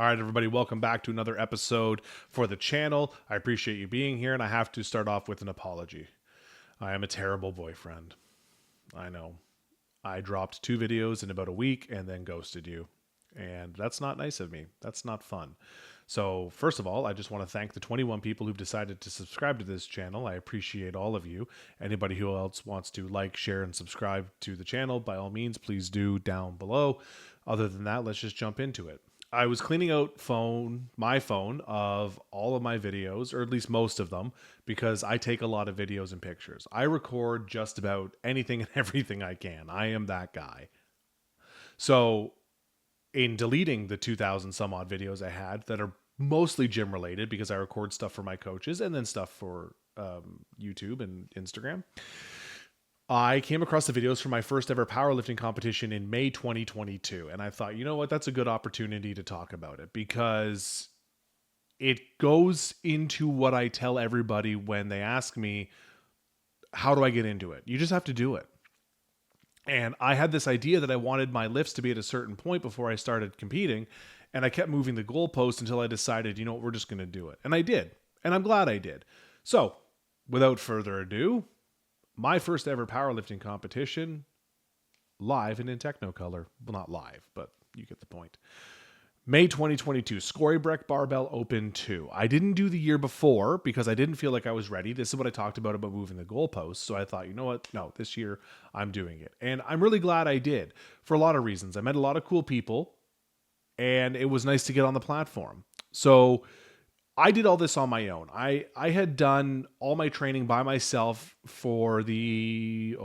All right, everybody, welcome back to another episode for the channel. I appreciate you being here, and I have to start off with an apology. I am a terrible boyfriend. I know. I dropped 2 videos in about a week and then ghosted you. And that's not nice of me. That's not fun. So, first of all, I just want to thank the 21 people who've decided to subscribe to this channel. I appreciate all of you. Anybody who else wants to like, share, and subscribe to the channel, by all means, please do down below. Other than that, let's just jump into it. I was cleaning out my phone of all of my videos, or at least most of them, because I take a lot of videos and pictures. I record just about anything and everything I can. I am that guy. So in deleting the 2,000 some odd videos I had that are mostly gym related, because I record stuff for my coaches and then stuff for YouTube and Instagram, I came across the videos for my first ever powerlifting competition in May 2022. And I thought, you know what, that's a good opportunity to talk about it, because it goes into what I tell everybody when they ask me, how do I get into it? You just have to do it. And I had this idea that I wanted my lifts to be at a certain point before I started competing. And I kept moving the goalpost until I decided, you know what, we're just going to do it. And I did. And I'm glad I did. So without further ado, my first ever powerlifting competition, live and in Technicolor. Well, not live, but you get the point. May 2022, Scorybreck Barbell Open 2. I didn't do the year before because I didn't feel like I was ready. This is what I talked about moving the goalposts. So I thought, you know what? No, this year I'm doing it. And I'm really glad I did for a lot of reasons. I met a lot of cool people and it was nice to get on the platform. So I did all this on my own. I had done all my training by myself for since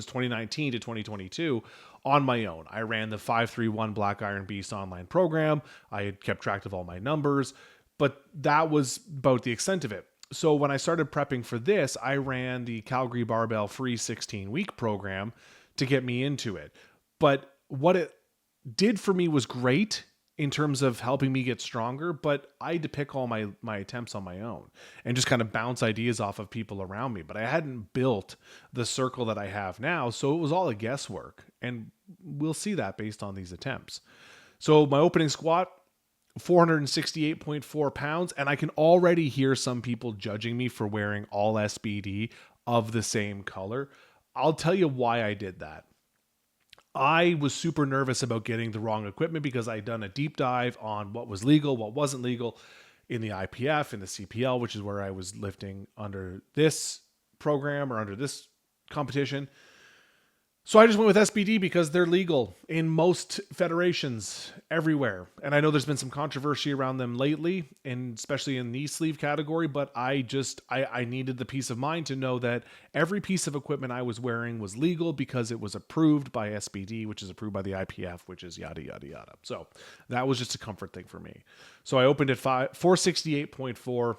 2019 to 2022 on my own. I ran the 531 Black Iron Beast online program. I had kept track of all my numbers, but that was about the extent of it. So when I started prepping for this, I ran the Calgary Barbell Free 16-week program to get me into it. But what it did for me was great in terms of helping me get stronger, but I had to pick all my attempts on my own and just kind of bounce ideas off of people around me. But I hadn't built the circle that I have now, so it was all a guesswork. And we'll see that based on these attempts. So my opening squat, 468.4 pounds, and I can already hear some people judging me for wearing all SBD of the same color. I'll tell you why I did that. I was super nervous about getting the wrong equipment because I'd done a deep dive on what was legal, what wasn't legal in the IPF, in the CPL, which is where I was lifting under this program or under this competition. So I just went with SBD because they're legal in most federations everywhere. And I know there's been some controversy around them lately, and especially in the knee sleeve category, but I needed the peace of mind to know that every piece of equipment I was wearing was legal because it was approved by SBD, which is approved by the IPF, which is yada, yada, yada. So that was just a comfort thing for me. So I opened at 468.4.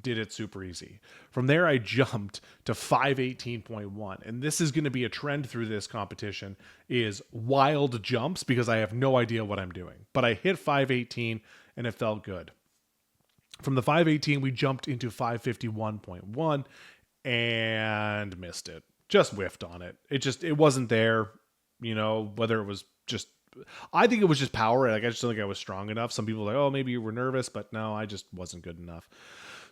Did it super easy. From there, I jumped to 518.1. And this is going to be a trend through this competition, is wild jumps, because I have no idea what I'm doing. But I hit 518 and it felt good. From the 518, we jumped into 551.1 and missed it. Just whiffed on it. It wasn't there, whether it was just, I think it was just power. Like, I just don't think I was strong enough. Some people are like, oh, maybe you were nervous, but no, I just wasn't good enough.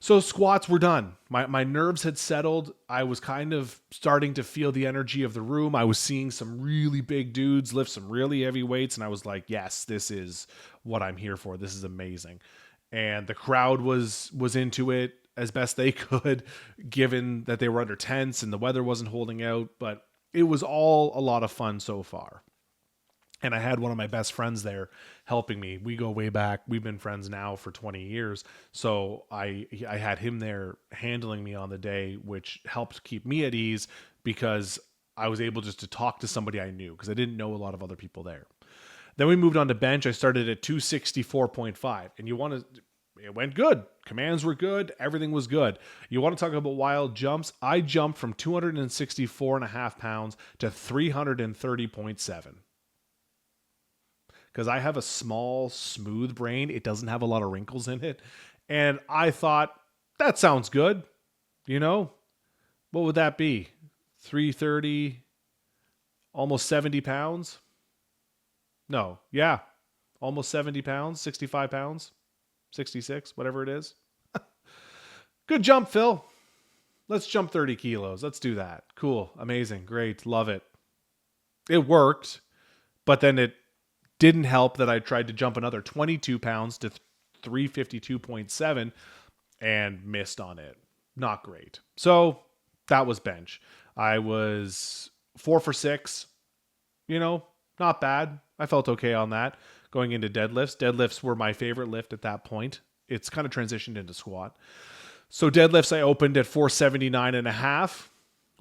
So squats were done. My nerves had settled. I was kind of starting to feel the energy of the room. I was seeing some really big dudes lift some really heavy weights, and I was like, yes, this is what I'm here for. This is amazing. And the crowd was into it as best they could, given that they were under tense and the weather wasn't holding out. But it was all a lot of fun so far. And I had one of my best friends there helping me. We go way back. We've been friends now for 20 years. So I had him there handling me on the day, which helped keep me at ease because I was able just to talk to somebody I knew, because I didn't know a lot of other people there. Then we moved on to bench. I started at 264.5. And it went good. Commands were good. Everything was good. You want to talk about wild jumps? I jumped from 264.5 pounds to 330.7. Because I have a small, smooth brain. It doesn't have a lot of wrinkles in it. And I thought, that sounds good. What would that be? 330, almost 70 pounds? No, yeah. almost 70 pounds, 65 pounds, 66, whatever it is. Good jump, Phil. Let's jump 30 kilos. Let's do that. Cool. Amazing. Great. Love it. It worked, but then it didn't help that I tried to jump another 22 pounds to 352.7 and missed on it. Not great. So that was bench. I was 4 for 6. Not bad. I felt okay on that. Going into deadlifts. Deadlifts were my favorite lift at that point. It's kind of transitioned into squat. So deadlifts, I opened at 479.5.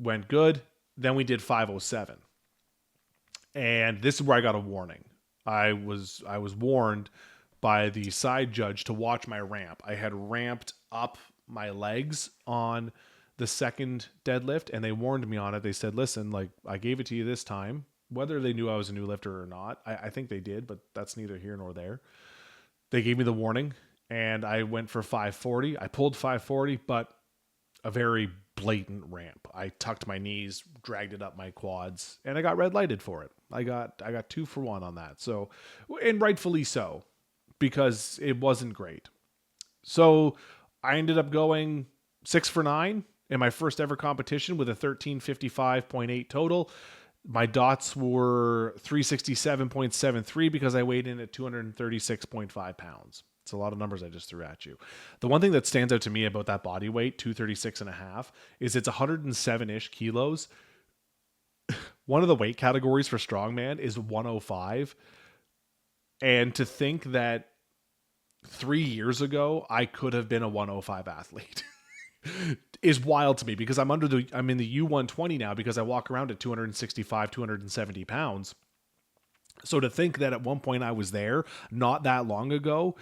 Went good. Then we did 507. And this is where I got a warning. I was warned by the side judge to watch my ramp. I had ramped up my legs on the second deadlift, and they warned me on it. They said, listen, like, I gave it to you this time. Whether they knew I was a new lifter or not, I think they did, but that's neither here nor there. They gave me the warning, and I went for 540. I pulled 540, but a very blatant ramp. I tucked my knees, dragged it up my quads, and I got red lighted for it. I got 2 for 1 on that. So, and rightfully so, because it wasn't great. So I ended up going 6 for 9 in my first ever competition with a 1355.8 total. My dots were 367.73 because I weighed in at 236.5 pounds. It's a lot of numbers I just threw at you. The one thing that stands out to me about that body weight, 236.5, is it's 107-ish kilos. One of the weight categories for strongman is 105. And to think that 3 years ago, I could have been a 105 athlete is wild to me, because I'm in the U120 now, because I walk around at 265, 270 pounds. So to think that at one point I was there not that long ago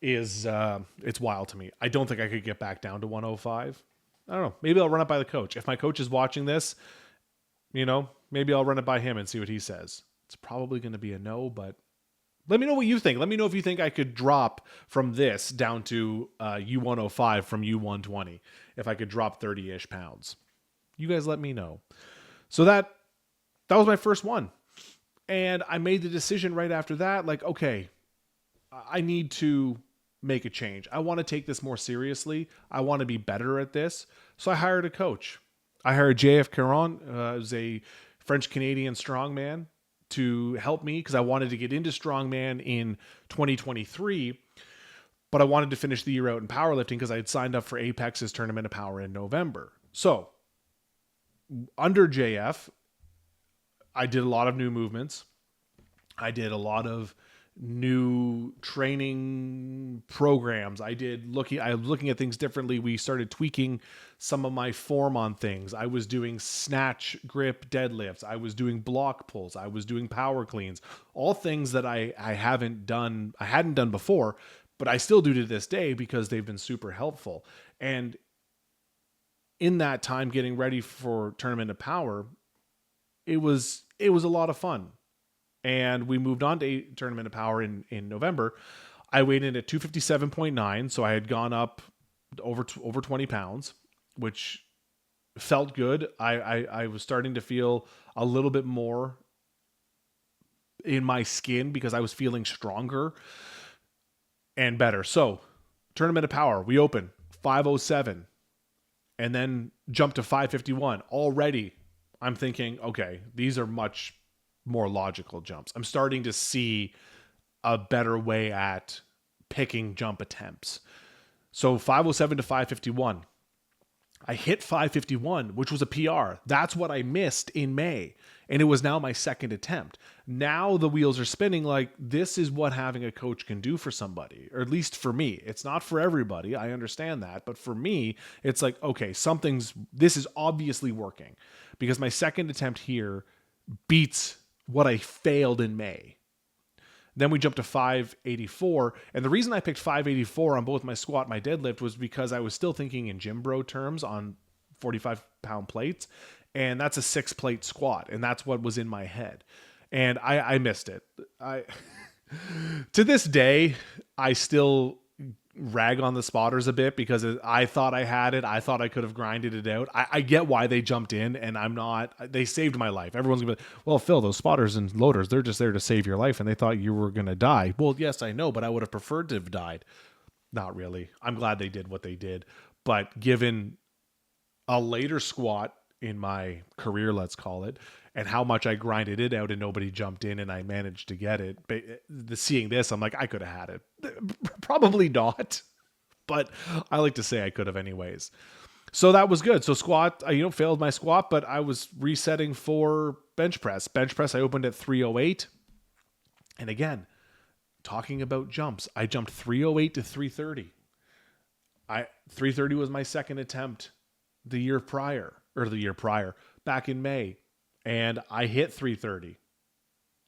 is it's wild to me. I don't think I could get back down to 105. I don't know. Maybe I'll run it by the coach. If my coach is watching this, maybe I'll run it by him and see what he says. It's probably going to be a no, but let me know what you think. Let me know if you think I could drop from this down to U105 from U120, if I could drop 30-ish pounds. You guys let me know. So that was my first one. And I made the decision right after that, like, okay, I need to make a change. I want to take this more seriously. I want to be better at this. So I hired a coach. I hired JF Caron, who's a French-Canadian strongman, to help me, because I wanted to get into strongman in 2023, but I wanted to finish the year out in powerlifting because I had signed up for Apex's Tournament of Power in November. So under JF, I did a lot of new movements. I did a lot of new training programs. I was looking at things differently. We started tweaking some of my form on things. I was doing snatch grip deadlifts. I was doing block pulls. I was doing power cleans, all things that I hadn't done before, but I still do to this day because they've been super helpful. And in that time getting ready for Tournament of Power, it was a lot of fun. And we moved on to Tournament of Power in November. I weighed in at 257.9, so I had gone up over 20 pounds, which felt good. I was starting to feel a little bit more in my skin because I was feeling stronger and better. So, Tournament of Power, we open 507 and then jump to 551. Already, I'm thinking, okay, these are much more logical jumps. I'm starting to see a better way at picking jump attempts. So 507 to 551. I hit 551, which was a PR. That's what I missed in May. And it was now my second attempt. Now the wheels are spinning, like, this is what having a coach can do for somebody, or at least for me. It's not for everybody. I understand that. But for me, it's like, okay, this is obviously working, because my second attempt here beats what I failed in May. Then we jumped to 584. And the reason I picked 584 on both my squat and my deadlift was because I was still thinking in gym bro terms on 45-pound plates. And that's a 6-plate squat. And that's what was in my head. And I missed it. To this day, I still rag on the spotters a bit because I thought I had it. I thought I could have grinded it out. I get why they jumped in, and I'm not. They saved my life. Everyone's gonna be like, well, Phil, those spotters and loaders, they're just there to save your life, and they thought you were gonna die. Well, yes, I know, but I would have preferred to have died. Not really. I'm glad they did what they did. But given a later squat in my career, let's call it, and how much I grinded it out and nobody jumped in and I managed to get it. But seeing this, I'm like, I could have had it. Probably not, but I like to say I could have anyways. So that was good. So squat, failed my squat, but I was resetting for bench press. Bench press, I opened at 308. And again, talking about jumps, I jumped 308 to 330. 330 was my second attempt the year prior, back in May. And I hit 330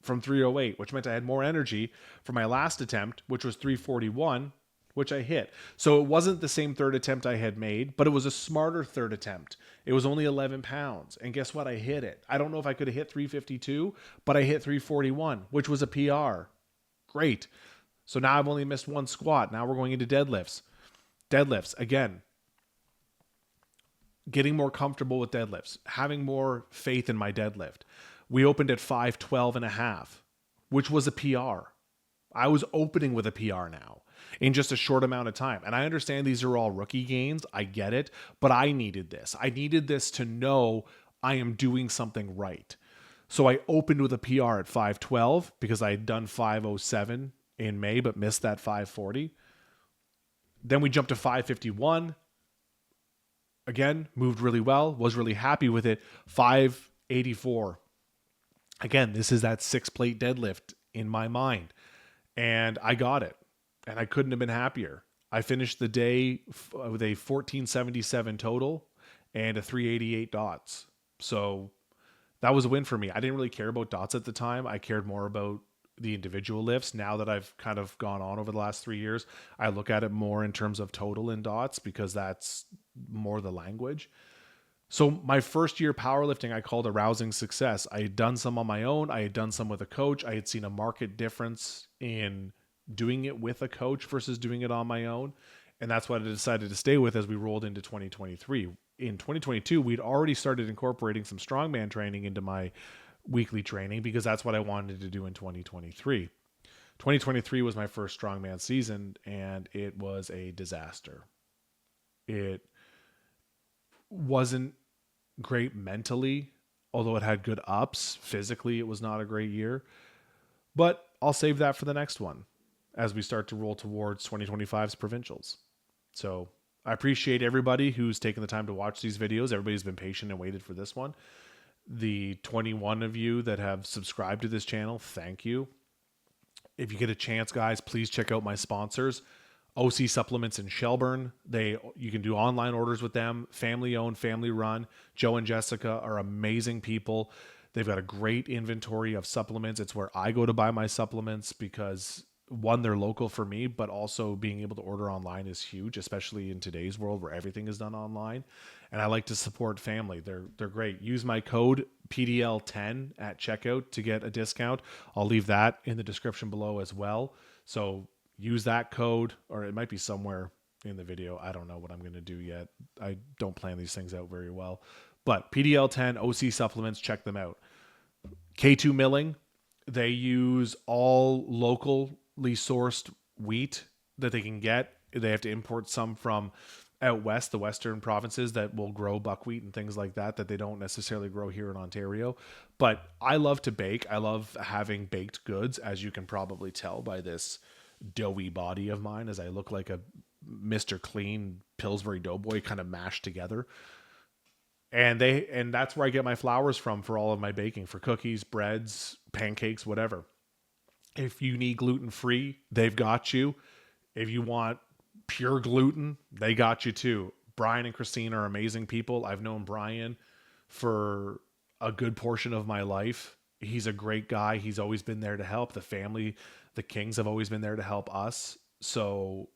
from 308, which meant I had more energy for my last attempt, which was 341, which I hit. So it wasn't the same third attempt I had made, but it was a smarter third attempt. It was only 11 pounds. And guess what? I hit it. I don't know if I could have hit 352, but I hit 341, which was a PR. Great. So now I've only missed one squat. Now we're going into deadlifts. Deadlifts, again, getting more comfortable with deadlifts, having more faith in my deadlift. We opened at 512 and a half, which was a PR. I was opening with a PR now in just a short amount of time. And I understand these are all rookie gains. I get it, but I needed this. I needed this to know I am doing something right. So I opened with a PR at 512 because I had done 507 in May, but missed that 540. Then we jumped to 551. Again, moved really well, was really happy with it. 584. Again, this is that 6-plate deadlift in my mind. And I got it. And I couldn't have been happier. I finished the day with a 1477 total and a 388 dots. So that was a win for me. I didn't really care about dots at the time. I cared more about the individual lifts. Now that I've kind of gone on over the last 3 years, I look at it more in terms of total and dots because that's more the language. So my first year powerlifting, I called a rousing success. I had done some on my own. I had done some with a coach. I had seen a marked difference in doing it with a coach versus doing it on my own. And that's what I decided to stay with as we rolled into 2023. In 2022, we'd already started incorporating some strongman training into my weekly training because that's what I wanted to do in 2023. 2023 was my first strongman season and it was a disaster. It wasn't great mentally, although it had good ups. Physically, it was not a great year, but I'll save that for the next one as we start to roll towards 2025's provincials. So I appreciate everybody who's taken the time to watch these videos. Everybody's been patient and waited for this one. The 21 of you that have subscribed to this channel, thank you. If you get a chance, guys, please check out my sponsors. OC Supplements in Shelburne. You can do online orders with them. Family owned, family run. Joe and Jessica are amazing people. They've got a great inventory of supplements. It's where I go to buy my supplements because one, they're local for me, but also being able to order online is huge, especially in today's world where everything is done online. And I like to support family. They're great. Use my code PDL10 at checkout to get a discount. I'll leave that in the description below as well. So use that code, or it might be somewhere in the video. I don't know what I'm going to do yet. I don't plan these things out very well. But PDL10, OC Supplements, check them out. K2 Milling, they use all locally sourced wheat that they can get. They have to import some from out west, the western provinces that will grow buckwheat and things like that they don't necessarily grow here in Ontario. But I love to bake. I love having baked goods, as you can probably tell by this doughy body of mine, as I look like a Mr. Clean Pillsbury Doughboy kind of mashed together. And that's where I get my flours from for all of my baking, for cookies, breads, pancakes, whatever. If you need gluten-free, they've got you. If you want pure gluten, they got you too. Brian and Christine are amazing people. I've known Brian for a good portion of my life. He's a great guy. He's always been there to help. The family, the Kings, have always been there to help us. So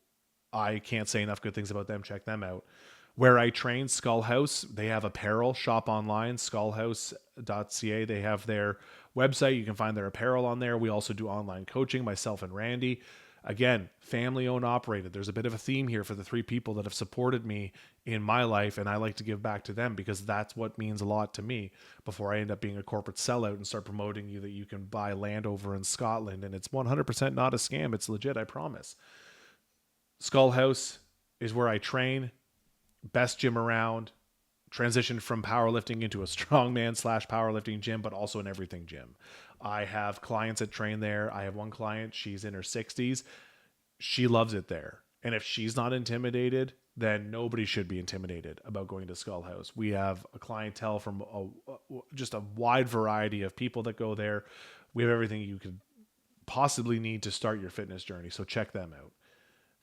I can't say enough good things about them. Check them out. Where I train, Skull House, they have apparel. Shop online, skullhouse.ca. They have their website. You can find their apparel on there. We also do online coaching, myself and Randy. Again, family owned operated. There's a bit of a theme here for the 3 people that have supported me in my life, and I like to give back to them because that's what means a lot to me before I end up being a corporate sellout and start promoting you that you can buy land over in Scotland. And it's 100% not a scam. It's legit, I promise. Skull House is where I train. Best gym around. Transitioned from powerlifting into a strongman slash powerlifting gym, but also an everything gym. I have clients that train there. I have one client, she's in her 60s. She loves it there. And if she's not intimidated, then nobody should be intimidated about going to Skull House. We have a clientele from just a wide variety of people that go there. We have everything you could possibly need to start your fitness journey. So check them out.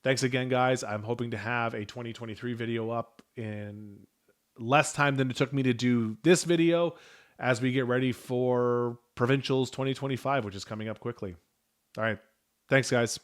Thanks again, guys. I'm hoping to have a 2023 video up in less time than it took me to do this video as we get ready for Provincials 2025, which is coming up quickly. All right. Thanks, guys.